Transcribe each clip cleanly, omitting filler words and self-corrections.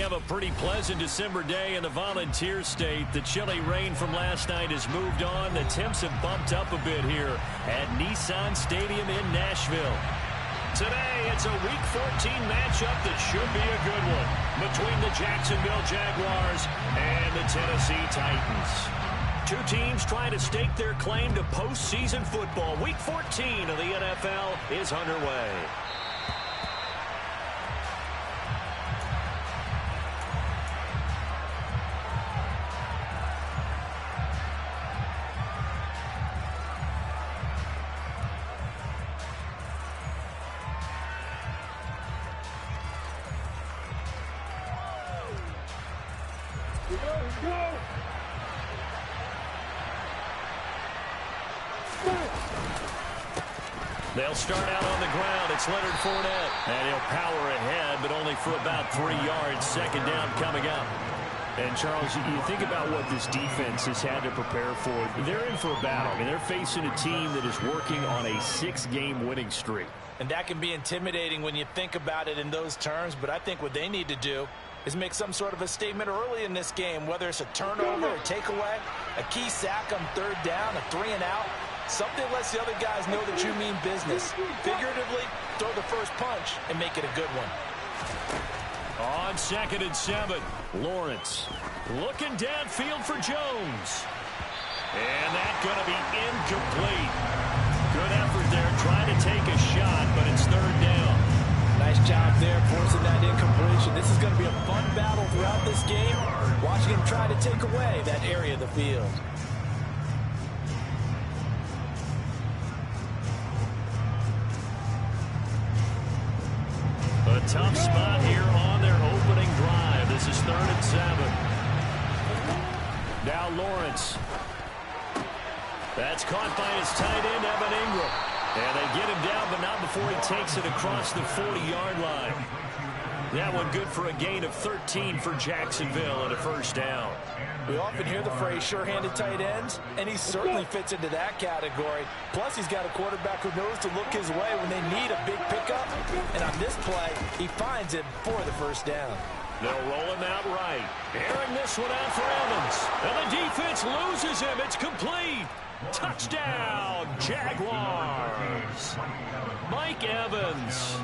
have a pretty pleasant December day in the Volunteer State. The chilly rain from last night has moved on. The temps have bumped up a bit here at Nissan Stadium in Nashville. Today, it's a Week 14 matchup that should be a good one between the Jacksonville Jaguars and the Tennessee Titans. Two teams trying to stake their claim to postseason football. Week 14 of the NFL is underway. They'll start out on the ground. It's Leonard Fournette. And he'll power ahead, but only for about 3 yards. Second down coming up. And, Charles, you think about what this defense has had to prepare for. They're in for a battle. I mean, they're facing a team that is working on a 6-game winning streak. And that can be intimidating when you think about it in those terms. But I think what they need to do is make some sort of a statement early in this game, whether it's a turnover, a takeaway, a key sack on third down, a 3-and-out. Something that lets the other guys know that you mean business. Figuratively, throw the first punch and make it a good one. On 2nd and 7, Lawrence looking downfield for Jones. And that's going to be incomplete. Good effort there, trying to take a shot, but it's third down. Nice job there, forcing that incompletion. This is going to be a fun battle throughout this game. Watching him try to take away that area of the field. A tough spot here on their opening drive. This is 3rd and 7. Now Lawrence. That's caught by his tight end, Evan Ingram. And they get him down, but not before he takes it across the 40-yard line. That one good for a gain of 13 for Jacksonville and a first down. We often hear the phrase sure-handed tight ends, and he certainly fits into that category. Plus, he's got a quarterback who knows to look his way when they need a big pickup. And on this play, he finds him for the first down. They'll roll him out right. Airing this one out for Evans. And the defense loses him. It's complete. Touchdown, Jaguars. Mike Evans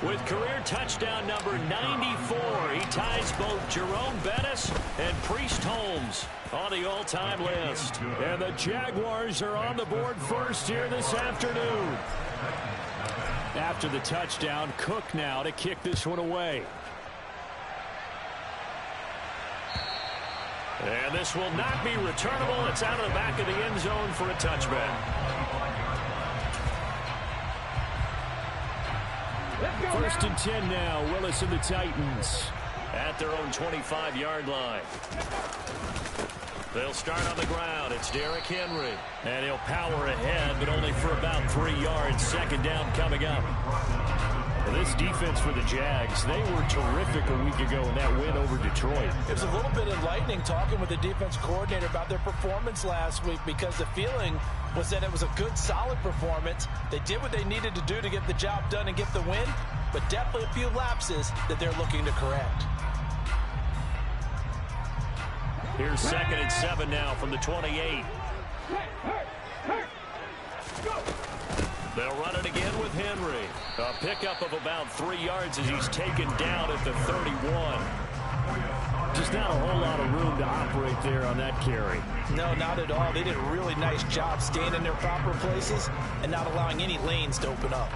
with career touchdown number 94. He ties both Jerome Bettis and Priest Holmes on the all-time list. And the Jaguars are on the board first here this afternoon. After the touchdown, Cook now to kick this one away. And this will not be returnable. It's out of the back of the end zone for a touchback. First and 10 now. Willis and the Titans at their own 25-yard line. They'll start on the ground. It's Derrick Henry. And he'll power ahead, but only for about 3 yards. Second down coming up. This defense for the Jags, they were terrific a week ago in that win over Detroit. It was a little bit enlightening talking with the defense coordinator about their performance last week, because the feeling was that it was a good, solid performance. They did what they needed to do to get the job done and get the win, but definitely a few lapses that they're looking to correct. Here's 2nd and 7 now from the 28. They'll run it again with Henry. A pickup of about 3 yards as he's taken down at the 31. Just not a whole lot of room to operate there on that carry. No, not at all. They did a really nice job staying in their proper places and not allowing any lanes to open up.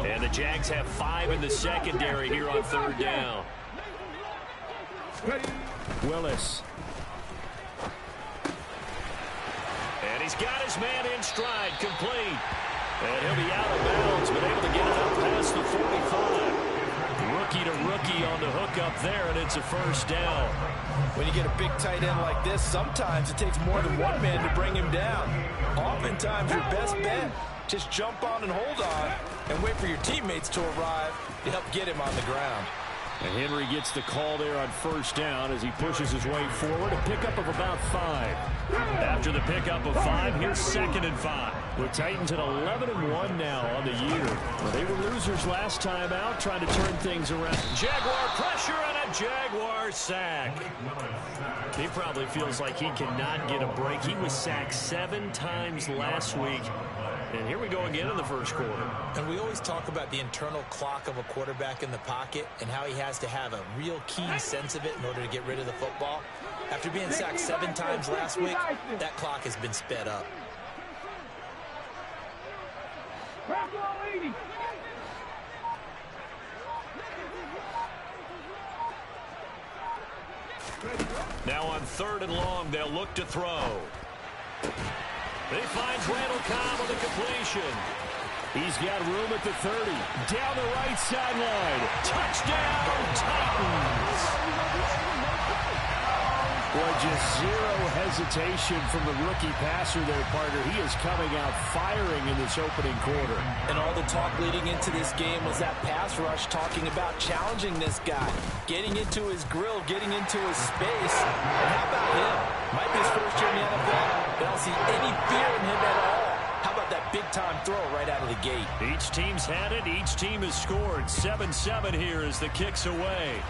And the Jags have 5 in the secondary here on third down. Willis. And he's got his man in stride, complete. And he'll be out of bounds, but able to get it up past the 45. Rookie to rookie on the hook up there, and it's a first down. When you get a big tight end like this, sometimes it takes more than one man to bring him down. Oftentimes, your best bet, just jump on and hold on and wait for your teammates to arrive to help get him on the ground. And Henry gets the call there on first down as he pushes his way forward. A pickup of about 5. After the pickup of 5, here's 2nd and 5. The Titans at 11-1 now on the year. Well, they were losers last time out, trying to turn things around. Jaguar pressure and a Jaguar sack. He probably feels like he cannot get a break. He was sacked 7 times last week. And here we go again in the first quarter. And we always talk about the internal clock of a quarterback in the pocket and how he has to have a real keen sense of it in order to get rid of the football. After being sacked 7 times last week, that clock has been sped up. Now on 3rd and long, they'll look to throw. He finds Randall Cobb on the completion. He's got room at the 30. Down the right sideline. Touchdown, Titans! Boy, just zero hesitation from the rookie passer there, partner. He is coming out firing in this opening quarter. And all the talk leading into this game was that pass rush talking about challenging this guy, getting into his grill, getting into his space. And how about him? Might be his first year in the NFL, but I don't see any fear in him at all. How about that big-time throw right out of the gate? Each team's had it. Each team has scored. 7-7 here as the kick's away.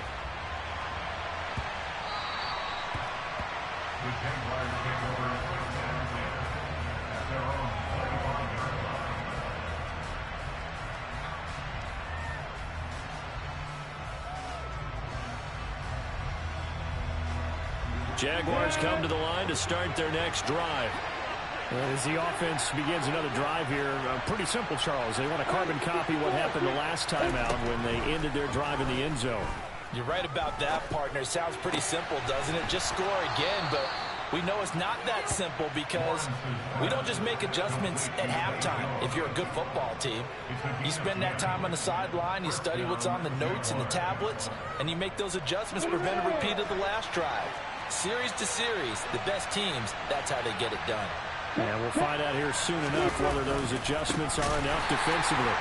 Jaguars come to the line to start their next drive. As the offense begins another drive here, pretty simple, Charles. They want to carbon copy what happened the last time out when they ended their drive in the end zone. You're right about that, partner. Sounds pretty simple, doesn't it? Just score again, but we know it's not that simple because we don't just make adjustments at halftime if you're a good football team. You spend that time on the sideline, you study what's on the notes and the tablets, and you make those adjustments to prevent a repeat of the last drive. Series to series, the best teams, that's how they get it done. And we'll find out here soon enough whether those adjustments are enough defensively.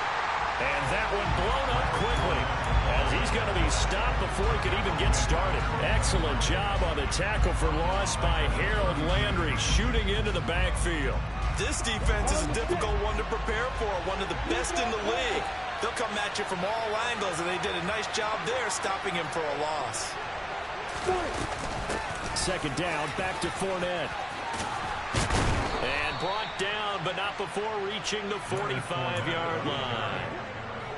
And that one blown up quickly as he's going to be stopped before he could even get started. Excellent job on the tackle for loss by Harold Landry, shooting into the backfield. This defense is a difficult one to prepare for, one of the best in the league. They'll come at you from all angles, and they did a nice job there stopping him for a loss. 2nd down, back to Fournette. And brought down, but not before reaching the 45-yard line.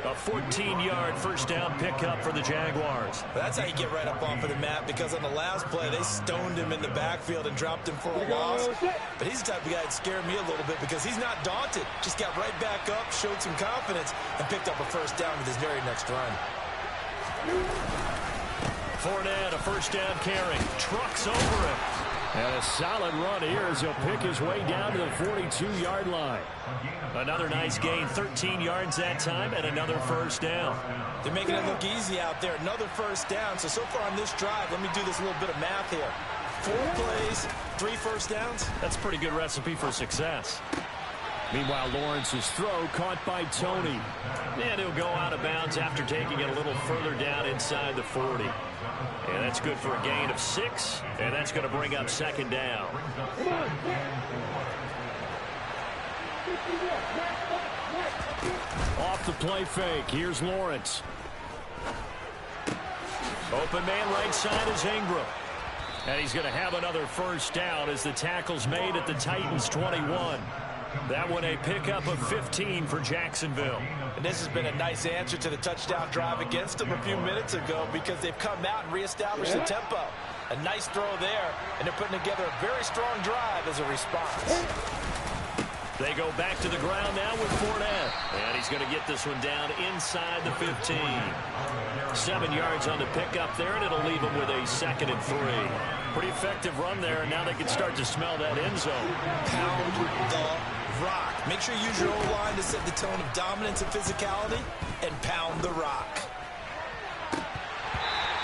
A 14-yard first down pickup for the Jaguars. That's how you get right up off of the mat, because on the last play, they stoned him in the backfield and dropped him for a loss. But he's the type of guy that scared me a little bit because he's not daunted. Just got right back up, showed some confidence, and picked up a first down with his very next run. Fournette, a first down carry, trucks over him. And a solid run here as he'll pick his way down to the 42-yard line. Another nice gain, 13 yards that time, and another first down. They're making it look easy out there. Another first down. So far on this drive, let me do this little bit of math here. 4 plays, 3 first downs. That's a pretty good recipe for success. Meanwhile, Lawrence's throw caught by Tony. And he'll go out of bounds after taking it a little further down inside the 40. And that's good for a gain of 6. And that's going to bring up 2nd down. Off the play fake. Here's Lawrence. Open man right side is Ingram. And he's going to have another first down as the tackle's made at the Titans' 21. That one a pickup of 15 for Jacksonville. And this has been a nice answer to the touchdown drive against them a few minutes ago because they've come out and reestablished the tempo. A nice throw there, and they're putting together a very strong drive as a response. They go back to the ground now with Fournette. And he's going to get this one down inside the 15. 7 yards on the pickup there, and it'll leave him with a 2nd and 3. Pretty effective run there, and now they can start to smell that end zone. Pound the rock. Make sure you use your O-line to set the tone of dominance and physicality, and pound the rock.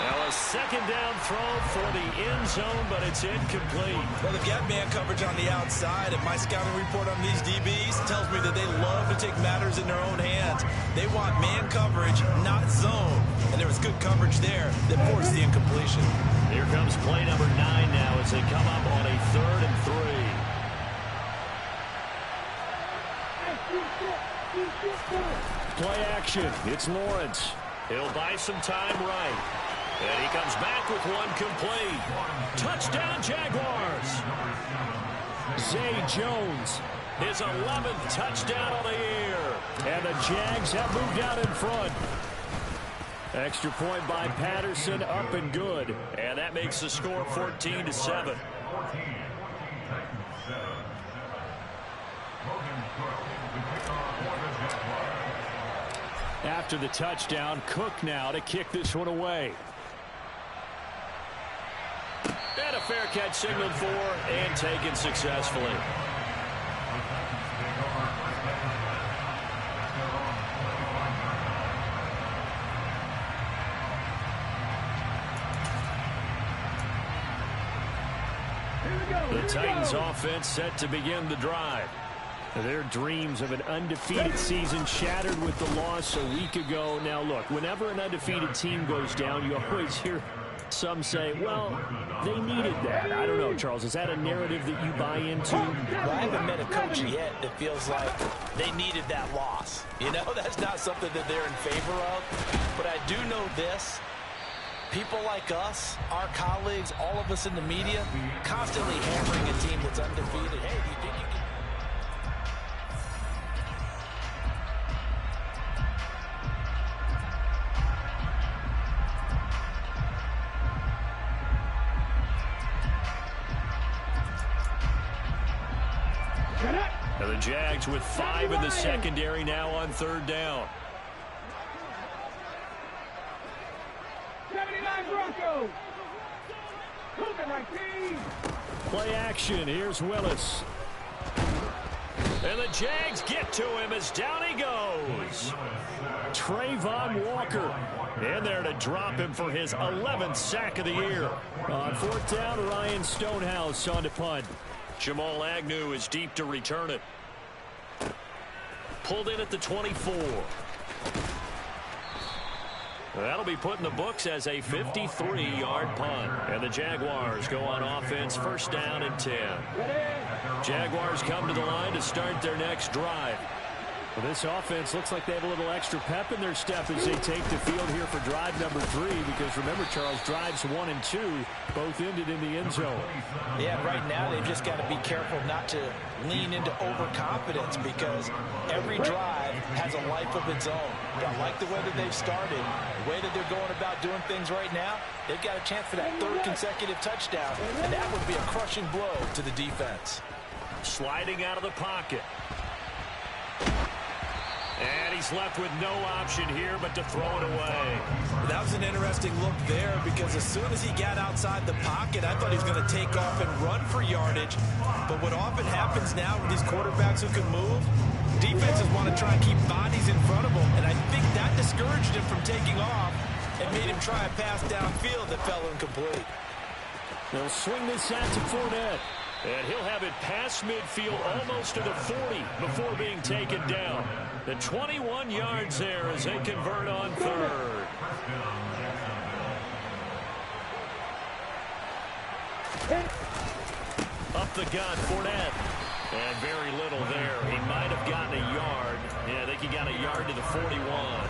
Now a 2nd down throw for the end zone, but it's incomplete. Well, they've got man coverage on the outside, and my scouting report on these DBs tells me that they love to take matters in their own hands. They want man coverage, not zone. And there was good coverage there that forced the incompletion. Here comes play number 9 now as they come up on a 3rd and 3. Play action. It's Lawrence. He'll buy some time right. And he comes back with one complete. Touchdown, Jaguars. Zay Jones, his 11th touchdown of the year. And the Jags have moved out in front. Extra point by Patterson, up and good. And that makes the score 14-7. After the touchdown, Cook now to kick this one away. And a fair catch signaled for and taken successfully. The Titans offense set to begin the drive. Their dreams of an undefeated season shattered with the loss a week ago. Now, look, whenever an undefeated team goes down, you always hear some say, well, they needed that. I don't know, Charles. Is that a narrative that you buy into? Well, I haven't met a coach yet that feels like they needed that loss. You know, that's not something that they're in favor of. But I do know this. People like us, our colleagues, all of us in the media, constantly hammering a team that's undefeated. Hey, do you think you can... And the Jags with 5 in the secondary now on third down. 79 Broncos. Play action. Here's Willis. And the Jags get to him as down he goes. Trayvon Walker in there to drop him for his 11th sack of the year. On fourth down, Ryan Stonehouse on to punt. Jamal Agnew is deep to return it. Pulled in at the 24. That'll be put in the books as a 53-yard punt. And the Jaguars go on offense, first down and 10. Jaguars come to the line to start their next drive. Well, this offense looks like they have a little extra pep in their step as they take the field here for drive number 3. Because remember, Charles, drives 1 and 2 both ended in the end zone. Yeah, right now they've just got to be careful not to lean into overconfidence because every drive has a life of its own. But I like the way that they've started, the way that they're going about doing things right now. They've got a chance for that 3rd consecutive touchdown, and that would be a crushing blow to the defense. Sliding out of the pocket. And he's left with no option here but to throw it away. That was an interesting look there because as soon as he got outside the pocket, I thought he was going to take off and run for yardage. But what often happens now with these quarterbacks who can move, defenses want to try and keep bodies in front of them. And I think that discouraged him from taking off and made him try a pass downfield that fell incomplete. They'll swing this out to Fournette. And he'll have it past midfield almost to the 40 before being taken down. The 21 yards there as they convert on third. Up the gut, Fournette. And very little there. He might have gotten a yard. Yeah, I think he got a yard to the 41.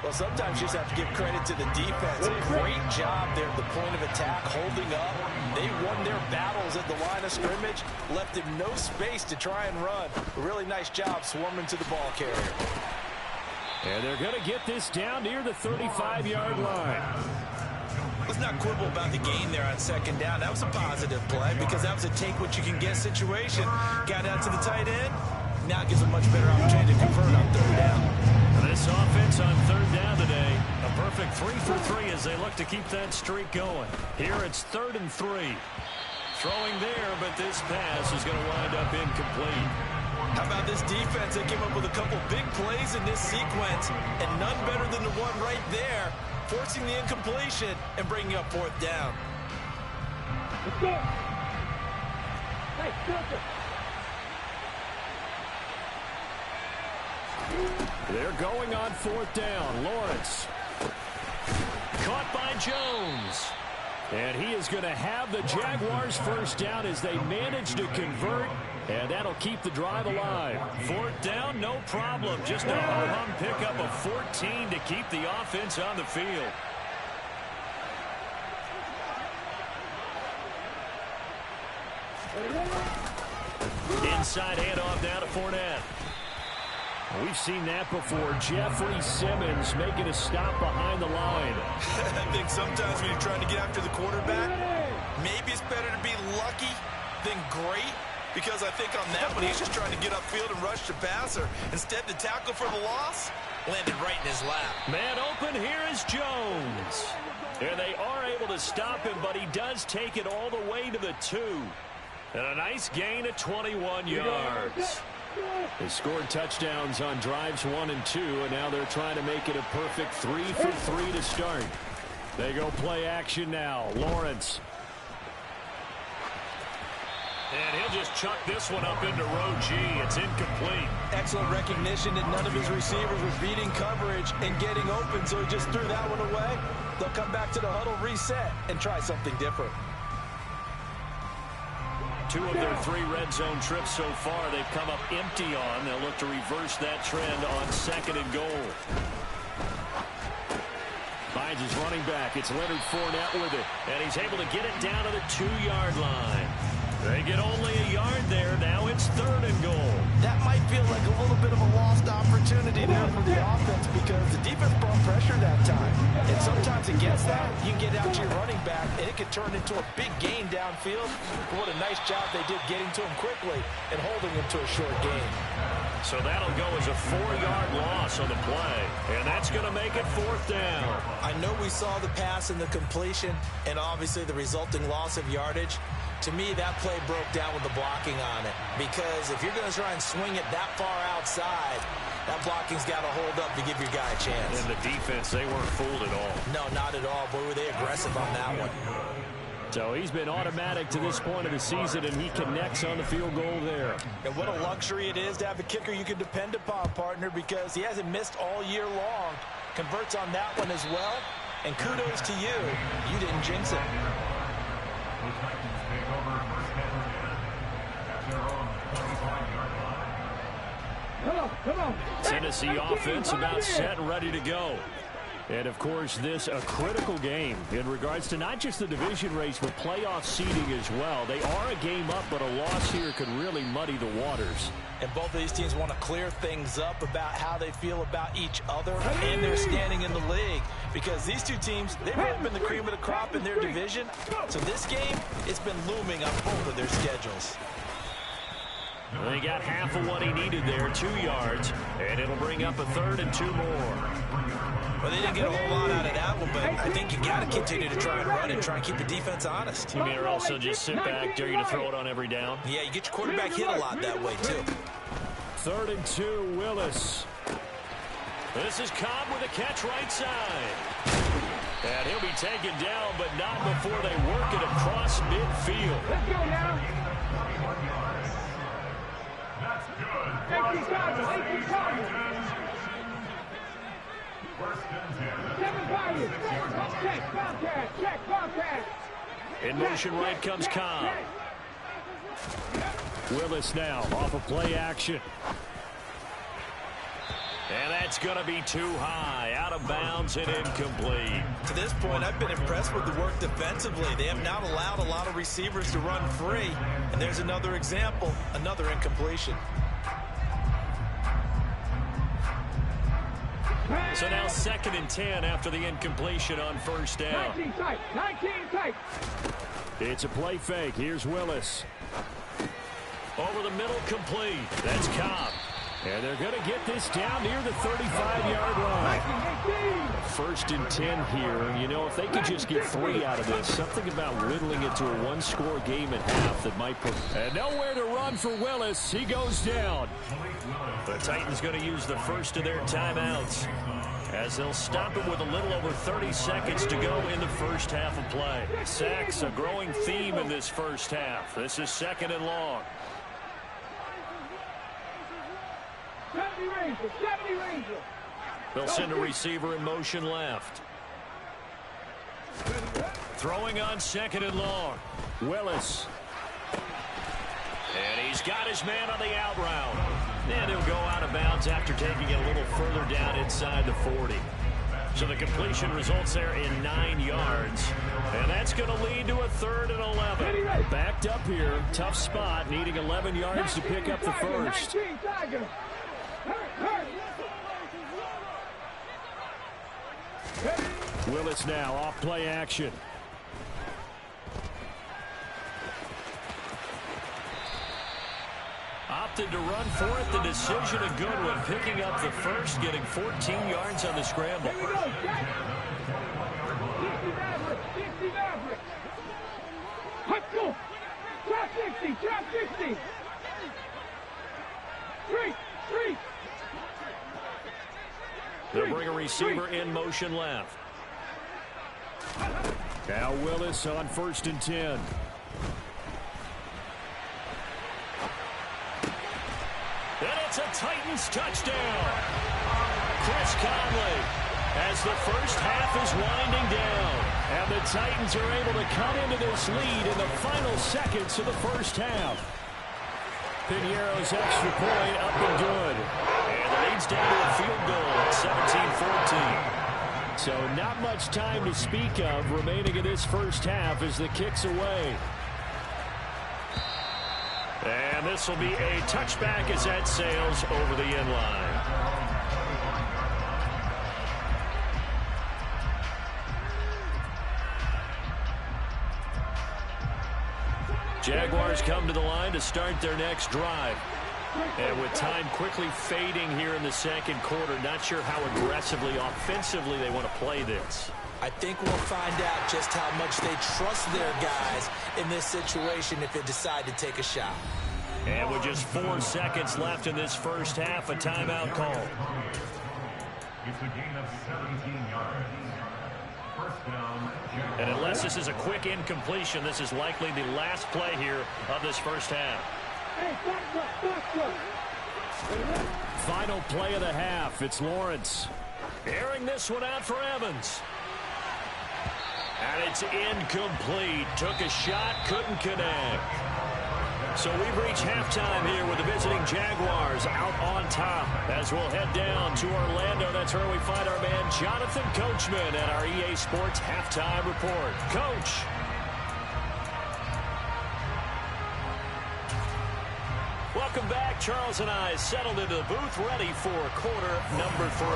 Well, sometimes you just have to give credit to the defense. A great job there at the point of attack, holding up. They won their battles at the line of scrimmage, left him no space to try and run. A really nice job swarming to the ball carrier. And they're going to get this down near the 35-yard line. Let's not quibble about the gain there on second down. That was a positive play because that was a take-what-you-can-get situation. Got out to the tight end. Now it gives a much better opportunity to convert on third down. This offense on third down today, a perfect 3 for 3 as they look to keep that streak going. Here it's 3rd and 3. Throwing there, but this pass is going to wind up incomplete. How about this defense? They came up with a couple big plays in this sequence, and none better than the one right there, forcing the incompletion and bringing up 4th down. Let's go. Hey, filter. They're going on 4th down. Lawrence. Caught by Jones. And he is going to have the Jaguars first down as they manage to convert, and that'll keep the drive alive. Fourth down, no problem. Just a ho-hum pickup of 14 to keep the offense on the field. Inside handoff now to Fournette. We've seen that before. Jeffrey Simmons making a stop behind the line. I think sometimes when you're trying to get after the quarterback, maybe it's better to be lucky than great, because I think on that one he's just trying to get upfield and rush the passer. Instead, the tackle for the loss landed right in his lap. Man open, here is Jones. And they are able to stop him, but he does take it all the way to the 2. And a nice gain of 21 yards. They scored touchdowns on drives 1 and 2, and now they're trying to make it a perfect 3 for 3 to start. They go play action now. Lawrence. And he'll just chuck this one up into row G. It's incomplete. Excellent recognition that none of his receivers were beating coverage and getting open, so he just threw that one away. They'll come back to the huddle, reset, and try something different. 2 of their 3 red zone trips so far they've come up empty on. They'll look to reverse that trend on 2nd and goal. Finds his running back. It's Leonard Fournette with it. And he's able to get it down to the 2-yard line. They get only a yard there. Now it's 3rd and goal. That might feel like a little bit of a lost opportunity there for the offense, because the defense brought pressure that time. And sometimes against that, you can get out to your running back, and it can turn into a big gain downfield. But what a nice job they did getting to him quickly and holding him to a short gain. So that'll go as a 4-yard loss on the play. And that's going to make it 4th down. I know we saw the pass and the completion and obviously the resulting loss of yardage. To me, that play broke down with the blocking on it. Because if you're going to try and swing it that far outside, that blocking's got to hold up to give your guy a chance. And the defense, they weren't fooled at all. No, not at all. Boy, were they aggressive on that one. So he's been automatic to this point of the season, and he connects on the field goal there. And what a luxury it is to have a kicker you can depend upon, partner, because he hasn't missed all year long. Converts on that one as well. And kudos to you. You didn't jinx it. Come on. Tennessee offense about set and ready to go. And, of course, this a critical game in regards to not just the division race, but playoff seeding as well. They are a game up, but a loss here could really muddy the waters. And both of these teams want to clear things up about how they feel about each other and their standing in the league. Because these two teams, they've really been the cream of the crop in their division. So this game, it's been looming on both of their schedules. Well, he got half of what he needed there, 2 yards, and it'll bring up a 3rd and 2 more. Well, they didn't get a whole lot out of that one, but I think you got to continue to try and run and try and keep the defense honest. You mean, or also just sit back, dare you to throw it on every down? Yeah, you get your quarterback hit a lot that way, too. 3rd and 2, Willis. This is Cobb with a catch right side. And he'll be taken down, but not before they work it across midfield. Let's go now. In motion right comes Cobb. Willis now off of play action. And that's going to be too high, out of bounds and incomplete. To this point, I've been impressed with the work defensively. They have not allowed a lot of receivers to run free. And there's another example, another incompletion. So now 2nd and 10 after the incompletion on 1st down. 19 tight. It's a play fake. Here's Willis. Over the middle, complete. That's Cobb. And they're going to get this down near the 35-yard line. 1st and 10 here. You know, if they could just get 3 out of this, something about whittling it to a 1-score game at half that might put... And nowhere to run for Willis. He goes down. The Titans going to use the first of their timeouts as they'll stop him with a little over 30 seconds to go in the first half of play. Sacks, a growing theme in this first half. This is 2nd and long. 70 Ranger. They'll send a receiver in motion left. Throwing on 2nd and long. Willis. And he's got his man on the out route. And he'll go out of bounds after taking it a little further down inside the 40. So the completion results there in 9 yards. And that's going to lead to a 3rd and 11. Backed up here. Tough spot. Needing 11 yards to pick up the first. Willis now off play action. Opted to run for it. The decision a good one. Picking up the first, getting 14 yards on the scramble. Here we go, Jack. 60 Maverick. 60 Maverick. Let's go. Trap 60. Trap 60. Three. They'll bring a receiver in motion left. Now Willis on 1st and 10. And it's a Titans touchdown. Chris Conley, as the first half is winding down. And the Titans are able to come into this lead in the final seconds of the first half. Piñeiro's extra point up and good. And the lead's down to a field goal at 17-14. So not much time to speak of remaining in this first half as the kick's away. And this will be a touchback as that sails over the end line. Jaguars come to the line to start their next drive. And with time quickly fading here in the 2nd quarter, not sure how aggressively, offensively they want to play this. I think we'll find out just how much they trust their guys in this situation if they decide to take a shot. And with just 4 seconds left in this first half, a timeout call. It's a gain of 17 yards. First down, Jaguars. And unless this is a quick incompletion, this is likely the last play here of this first half. Final play of the half. It's Lawrence. Airing this one out for Evans. And it's incomplete. Took a shot, couldn't connect. So we've reached halftime here with the visiting Jaguars out on top. As we'll head down to Orlando, that's where we find our man Jonathan Coachman at our EA Sports Halftime Report. Coach. Welcome back. Charles and I settled into the booth, ready for quarter number 3.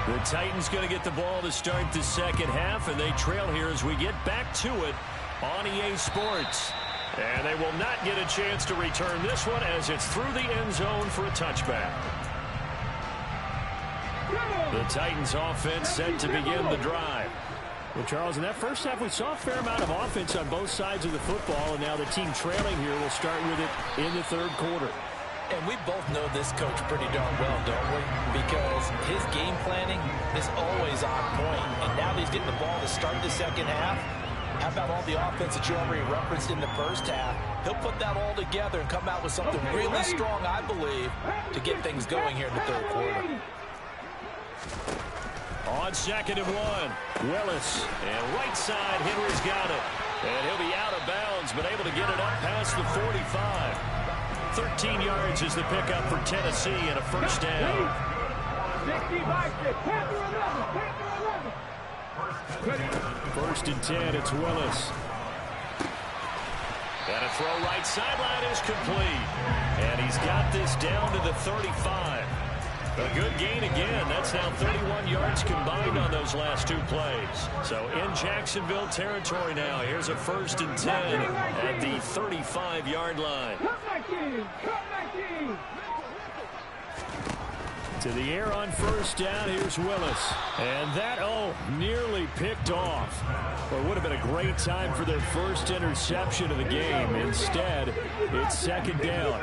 The Titans going to get the ball to start the second half, and they trail here as we get back to it on EA Sports. And they will not get a chance to return this one as it's through the end zone for a touchback. The Titans offense set to begin the drive. Well, Charles, in that first half, we saw a fair amount of offense on both sides of the football, and now the team trailing here will start with it in the 3rd quarter. And we both know this coach pretty darn well, don't we? Because his game planning is always on point. And now that he's getting the ball to start the second half, how about all the offense that you already referenced in the first half? He'll put that all together and come out with something really strong, I believe, to get things going here in the 3rd quarter. On 2nd and 1, Willis. And right side, Henry's got it. And he'll be out of bounds, but able to get it up past the 45. 13 yards is the pickup for Tennessee and a first down. 1st and 10, it's Willis. And a throw right sideline is complete. And he's got this down to the 35. A good gain again. That's now 31 yards combined on those last 2 plays. So in Jacksonville territory now. Here's a 1st and 10 at the 35-yard line. To the air on first down. Here's Willis. And that, nearly picked off. Well, it would have been a great time for their first interception of the game. Instead, it's 2nd down.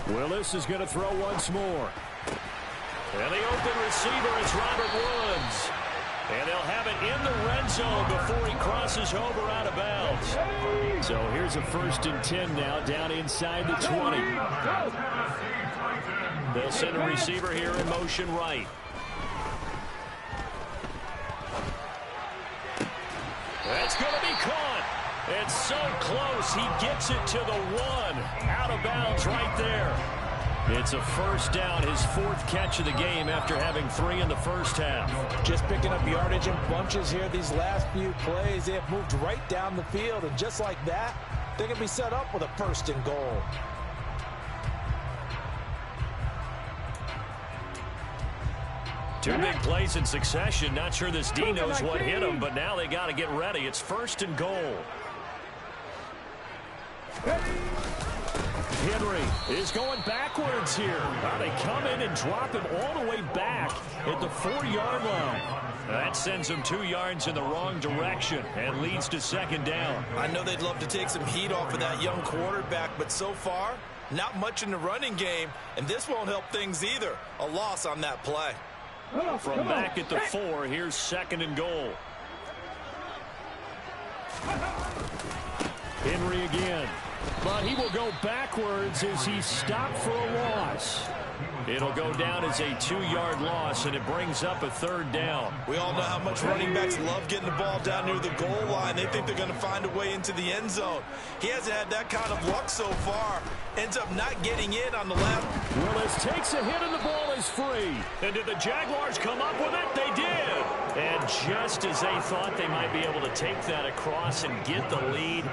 Willis is going to throw once more. And the open receiver is Robert Woods. And they'll have it in the red zone before he crosses over out of bounds. So here's a 1st and 10 now, down inside the 20. They'll send a receiver here in motion right. That's going to be caught. It's so close. He gets it to the 1. Out of bounds right there. It's a 1st down, his 4th catch of the game after having 3 in the first half. Just picking up yardage in bunches here these last few plays. They have moved right down the field, and just like that, they can be set up with a 1st and goal. Two big plays in succession. Not sure this D knows what hit him, but now they got to get ready. It's 1st and goal. Henry is going backwards here. They come in and drop him all the way back at the 4-yard line. That sends him 2 yards in the wrong direction and leads to 2nd down. I know they'd love to take some heat off of that young quarterback, but so far, not much in the running game, and this won't help things either. A loss on that play. From back at the 4, here's 2nd and goal. Henry again. But he will go backwards as he's stopped for a loss. It'll go down as a 2-yard loss, and it brings up a 3rd down. We all know how much running backs love getting the ball down near the goal line. They think they're going to find a way into the end zone. He hasn't had that kind of luck so far. Ends up not getting in on the left. Willis takes a hit, and the ball is free. And did the Jaguars come up with it? They did. And just as they thought they might be able to take that across and get the lead,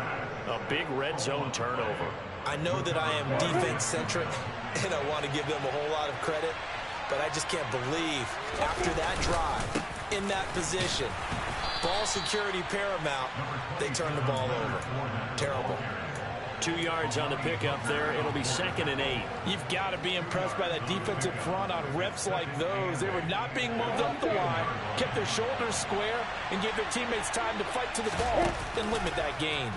a big red zone turnover. I know that I am defense-centric, and I want to give them a whole lot of credit, but I just can't believe after that drive, in that position, ball security paramount, they turn the ball over. Terrible. 2 yards on the pickup there. It'll be 2nd and 8. You've got to be impressed by that defensive front on reps like those. They were not being moved up the line, kept their shoulders square, and gave their teammates time to fight to the ball and limit that gain.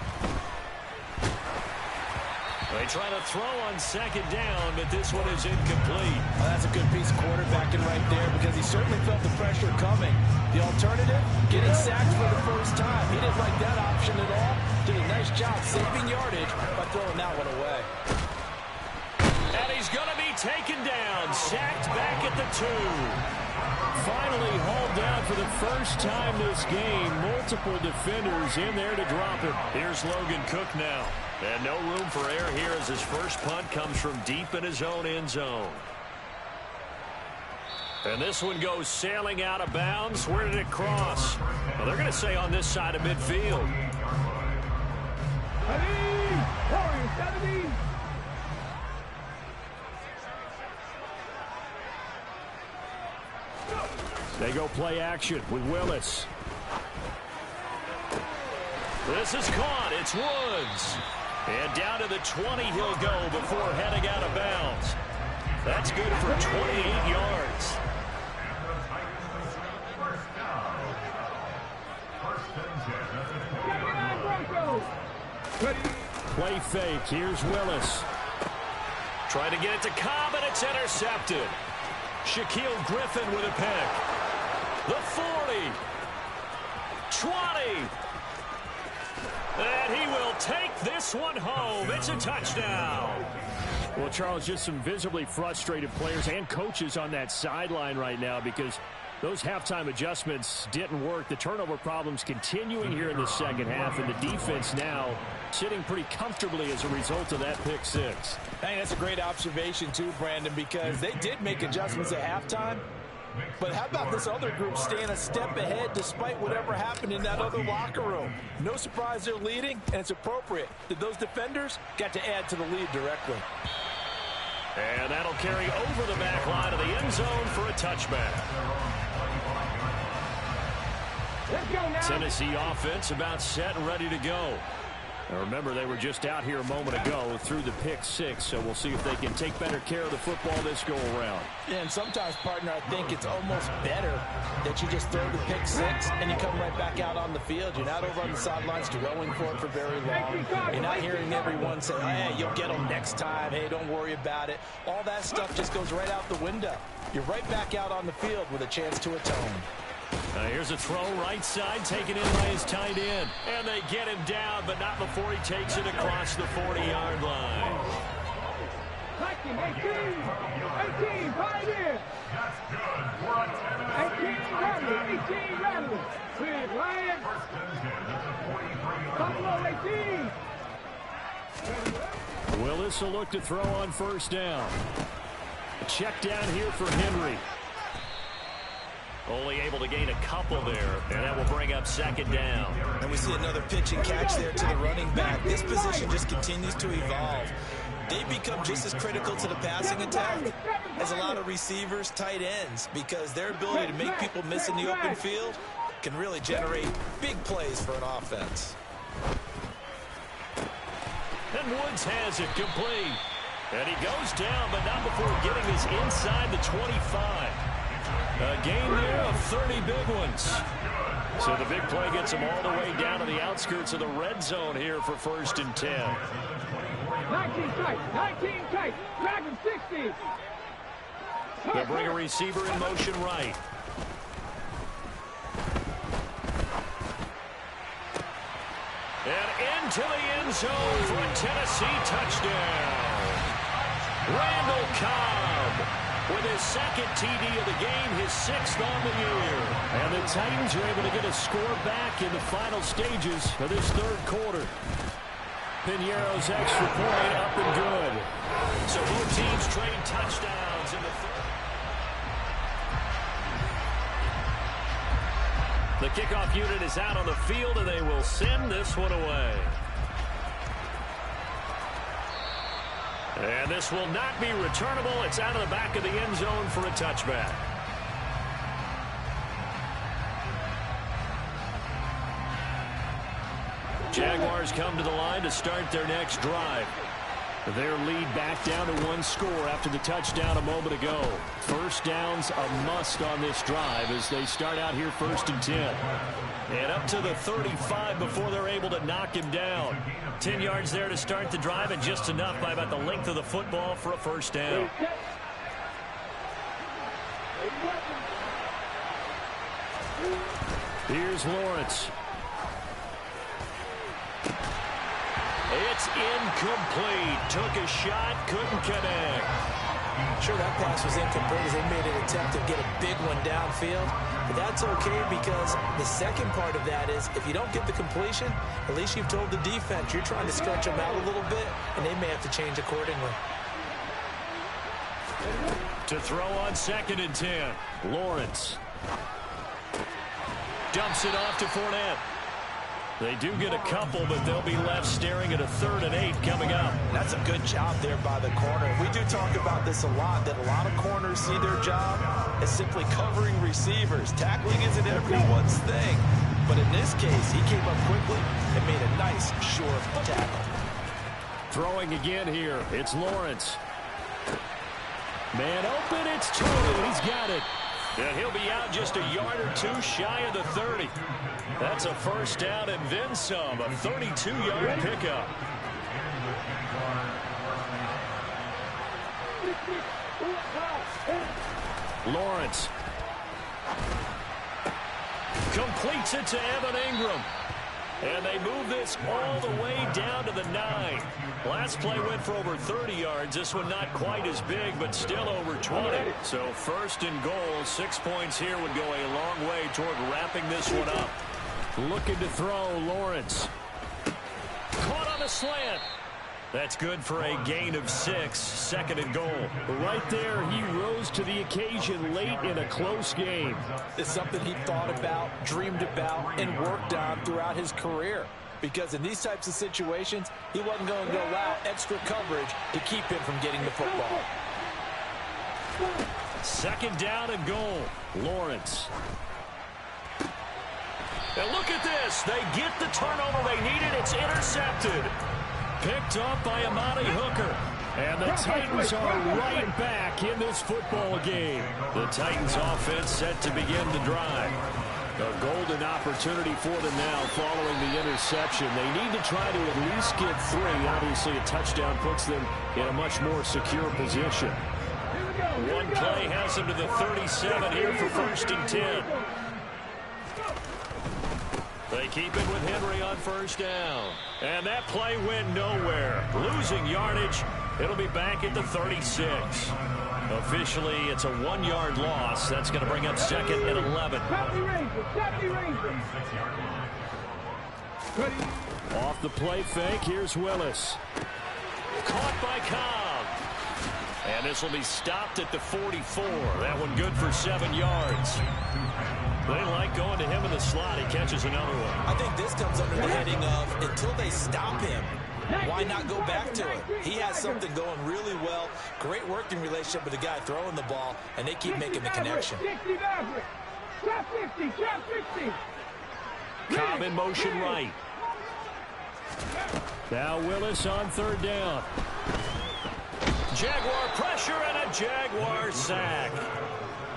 They try to throw on 2nd down, but this one is incomplete. Well, that's a good piece of quarterbacking right there because he certainly felt the pressure coming. The alternative, getting sacked for the first time. He didn't like that option at all. Did a nice job saving yardage by throwing that one away. And he's going to be taken down, sacked back at the 2. Finally hauled down for the first time this game. Multiple defenders in there to drop it. Here's Logan Cook now. And no room for error here as his first punt comes from deep in his own end zone. And this one goes sailing out of bounds. Where did it cross? Well, they're going to say on this side of midfield. They go play action with Willis. This is caught. It's Woods. And down to the 20 he'll go before heading out of bounds. That's good for 28 yards. Play fake. Here's Willis. Trying to get it to Cobb, and it's intercepted. Shaquille Griffin with a pick. The 40. 20. And he will take this one home. It's a touchdown. Well, Charles, just some visibly frustrated players and coaches on that sideline right now because those halftime adjustments didn't work. The turnover problems continuing here in the second half, and the defense now sitting pretty comfortably as a result of that pick six. Hey, that's a great observation too, Brandon, because they did make adjustments at halftime. But how about this other group staying a step ahead despite whatever happened in that other locker room? No surprise they're leading, and it's appropriate that those defenders got to add to the lead directly. And that'll carry over the back line of the end zone for a touchback. Tennessee offense about set and ready to go. Now remember, they were just out here a moment ago through the pick six, so we'll see if they can take better care of the football this go-around. Yeah, and sometimes, partner, I think it's almost better that you just throw the pick six and you come right back out on the field. You're not over on the sidelines dwelling for it for very long. You're not hearing everyone say, hey, you'll get them next time. Hey, don't worry about it. All that stuff just goes right out the window. You're right back out on the field with a chance to atone. Here's a throw right side, taken in by his tight end. And they get him down, but not before he takes it across the 40-yard line. 18, pioneer. That's good for a 18 Rattler. Clear, Lions. First and 10 at the 43-yard Buffalo 18. Will this will look to throw on first down. Check down here for Henry. Only able to gain a couple there, and that will bring up second down. And we see another pitch and catch there to the running back. This position just continues to evolve. They become just as critical to the passing attack as a lot of receivers, tight ends, because their ability to make people miss in the open field can really generate big plays for an offense. And Woods has it complete. And he goes down, but not before getting his inside the 25. A gain there of 30 big ones. So the big play gets him all the way down to the outskirts of the red zone here for first and 10. 19 tight. Dragon 60. They'll bring a receiver in motion right. And into the end zone for a Tennessee touchdown. Randall Cobb with his second TD of the game, his 6th on the year. And the Titans are able to get a score back in the final stages of this third quarter. Piñeiro's extra point up and good. So both teams trade touchdowns in the third. The kickoff unit is out on the field, and they will send this one away. And this will not be returnable. It's out of the back of the end zone for a touchback. Jaguars come to the line to start their next drive. Their lead back down to 1 score after the touchdown a moment ago. First down's a must on this drive as they start out here first and 10. And up to the 35 before they're able to knock him down. 10 yards there to start the drive, and just enough by about the length of the football for a first down. Here's Lawrence. It's incomplete. Took a shot, couldn't connect. Sure, that pass was incomplete as they made an attempt to get a big one downfield. But that's okay because the second part of that is if you don't get the completion, at least you've told the defense you're trying to stretch them out a little bit, and they may have to change accordingly. To throw on second and 10. Lawrence. Dumps it off to Fournette. They do get a couple, but they'll be left staring at a 3rd and 8 coming up. That's a good job there by the corner. We do talk about this a lot, that a lot of corners see their job as simply covering receivers. Tackling isn't everyone's thing. But in this case, he came up quickly and made a nice, sure tackle. Throwing again here. It's Lawrence. Man open, it's Tony. He's got it. And he'll be out just a yard or two shy of the 30. That's a first down and then some. A 32-yard pickup. Lawrence. Completes it to Evan Ingram. And they move this all the way down to the 9. Last play went for over 30 yards. This one not quite as big, but still over 20. So first and goal, 6 points here would go a long way toward wrapping this one up. Looking to throw, Lawrence. Caught on a slant. That's good for a gain of 6, second and goal. Right there, he rose to the occasion late in a close game. It's something he thought about, dreamed about, and worked on throughout his career. Because in these types of situations, he wasn't going to allow extra coverage to keep him from getting the football. Second down and goal. Lawrence. And look at this. They get the turnover they needed. It's intercepted. Picked up by Amani Hooker. And the Titans are right back in this football game. The Titans offense set to begin the drive. A golden opportunity for them now following the interception. They need to try to at least get 3. Obviously, a touchdown puts them in a much more secure position. One play has them to the 37 here for first and 10. They keep it with Henry on first down. And that play went nowhere. Losing yardage. It'll be back at the 36. Officially, it's a 1-yard loss. That's going to bring up second and 11. Off the play fake, here's Willis. Caught by Cobb. And this will be stopped at the 44. That one good for 7 yards. They like going to him in the slot. He catches another one. I think this comes under the heading of until they stop him, why not go back to it? He has something going really well. Great working relationship with the guy throwing the ball, and they keep making the connection. Cobb in motion right. Now Willis on third down. Jaguar pressure and a Jaguar sack.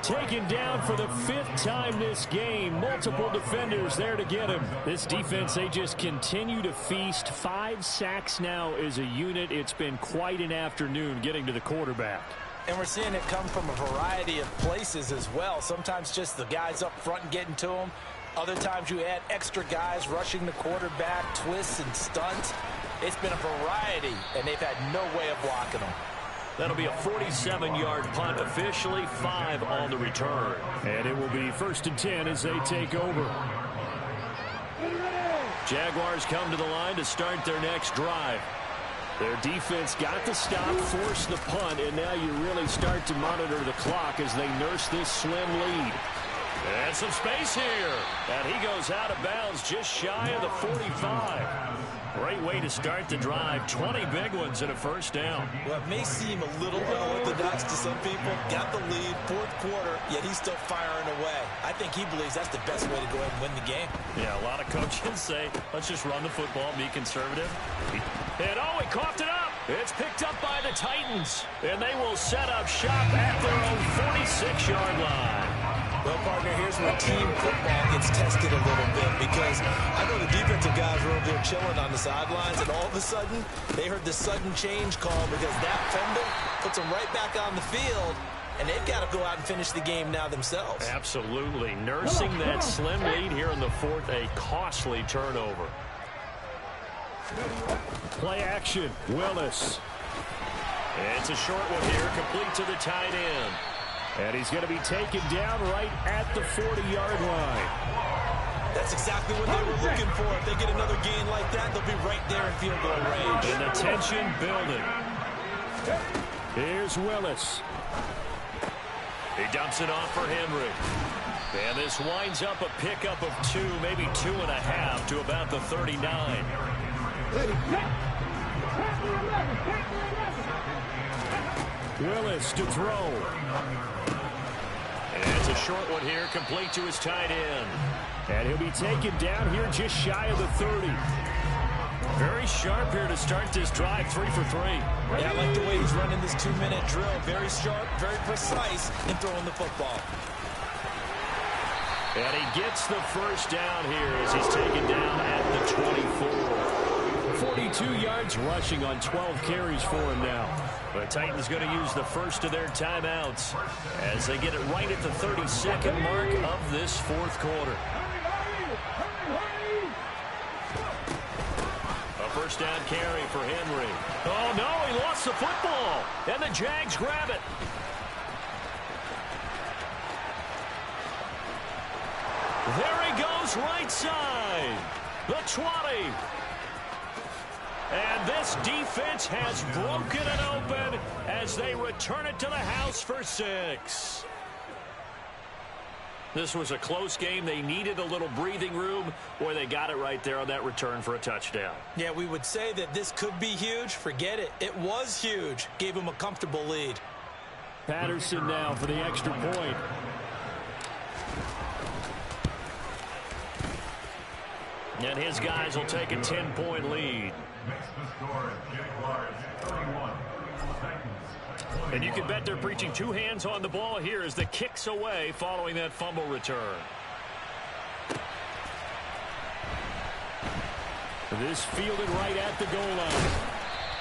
Taken down for the 5th time this game. Multiple defenders there to get him. This defense, they just continue to feast. 5 sacks now as a unit. It's been quite an afternoon getting to the quarterback. And we're seeing it come from a variety of places as well. Sometimes just the guys up front and getting to him. Other times you add extra guys rushing the quarterback, twists and stunts. It's been a variety, and they've had no way of blocking them. That'll be a 47-yard punt, officially 5 on the return. And it will be 1st and 10 as they take over. Jaguars come to the line to start their next drive. Their defense got the stop, forced the punt, and now you really start to monitor the clock as they nurse this slim lead. And some space here. And he goes out of bounds just shy of the 45. Great way to start the drive. 20 big ones and a first down. Well, it may seem a little unorthodox to some people. Got the lead, 4th quarter, yet he's still firing away. I think he believes that's the best way to go ahead and win the game. Yeah, a lot of coaches say, let's just run the football, be conservative. And oh, he coughed it up. It's picked up by the Titans. And they will set up shop at their own 46-yard line. Well, partner, here's where team football gets tested a little bit, because I know the defensive guys were over there chilling on the sidelines, and all of a sudden, they heard the sudden change call because that fumble puts them right back on the field, and they've got to go out and finish the game now themselves. Absolutely. Nursing that slim lead here in the 4th, a costly turnover. Play action, Willis. It's a short one here, complete to the tight end. And he's going to be taken down right at the 40-yard line. That's exactly what they were looking for. If they get another gain like that, they'll be right there in field goal range. And the tension building. Here's Willis. He dumps it off for Henry. And this winds up a pickup of 2, maybe 2.5 to about the 39. Willis to throw. And it's a short one here, complete to his tight end. And he'll be taken down here just shy of the 30. Very sharp here to start this drive, 3 for 3. Yeah, I like the way he's running this 2-minute drill. Very sharp, very precise in throwing the football. And he gets the first down here as he's taken down at the 24. 42 yards rushing on 12 carries for him now. The Titans going to use the first of their timeouts as they get it right at the 32nd mark of this 4th quarter. A first down carry for Henry. Oh, no, he lost the football. And the Jags grab it. There he goes, right side. The 20. And this defense has broken it open as they return it to the house for 6. This was a close game. They needed a little breathing room. Boy, they got it right there on that return for a touchdown. Yeah, we would say that this could be huge. Forget it. It was huge. Gave him a comfortable lead. Patterson now for the extra point. And his guys will take a 10-point lead. Makes the score Jaguars 31. Titans. And you can bet they're preaching 2 hands on the ball here as the kicks away following that fumble return. This fielded right at the goal line.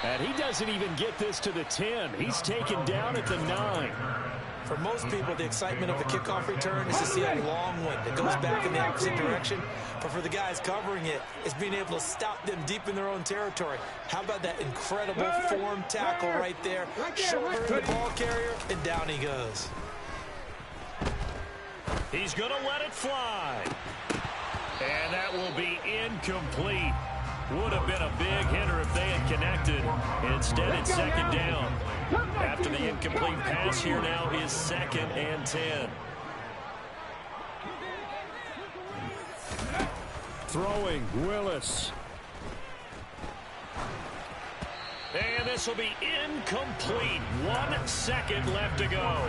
And he doesn't even get this to the 10. He's taken down at the 9. For most people, the excitement of a kickoff return is to see a long one that goes back in the opposite direction. But for the guys covering it, it's being able to stop them deep in their own territory. How about that incredible form tackle right there? Shouldering the ball carrier, and down he goes. He's going to let it fly. And that will be incomplete. Would have been a big hitter if they had connected. Instead, it's second down. After the incomplete pass, here now is 2nd and 10. Throwing, Willis. And this will be incomplete. 1 second left to go.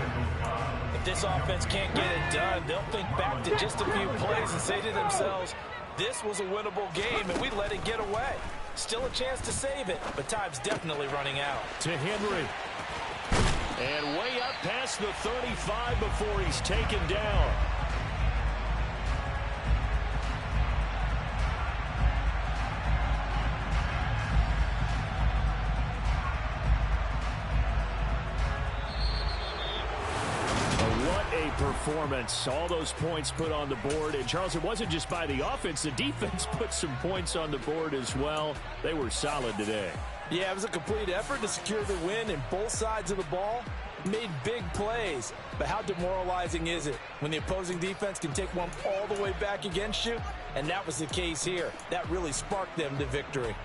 If this offense can't get it done, they'll think back to just a few plays and say to themselves, this was a winnable game, and we let it get away. Still a chance to save it, but time's definitely running out. To Henry. And way up past the 35 before he's taken down. Performance, all those points put on the board. And Charles, it wasn't just by the offense. The defense put some points on the board as well. They were solid today. Yeah, it was a complete effort to secure the win, and both sides of the ball made big plays. But how demoralizing is it when the opposing defense can take one all the way back against you? And that was the case here. That really sparked them to victory.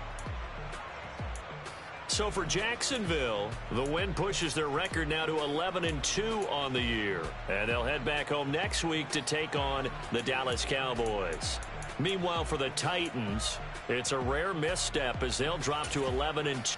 So for Jacksonville, the win pushes their record now to 11-2 on the year. And they'll head back home next week to take on the Dallas Cowboys. Meanwhile, for the Titans, it's a rare misstep as they'll drop to 11-2.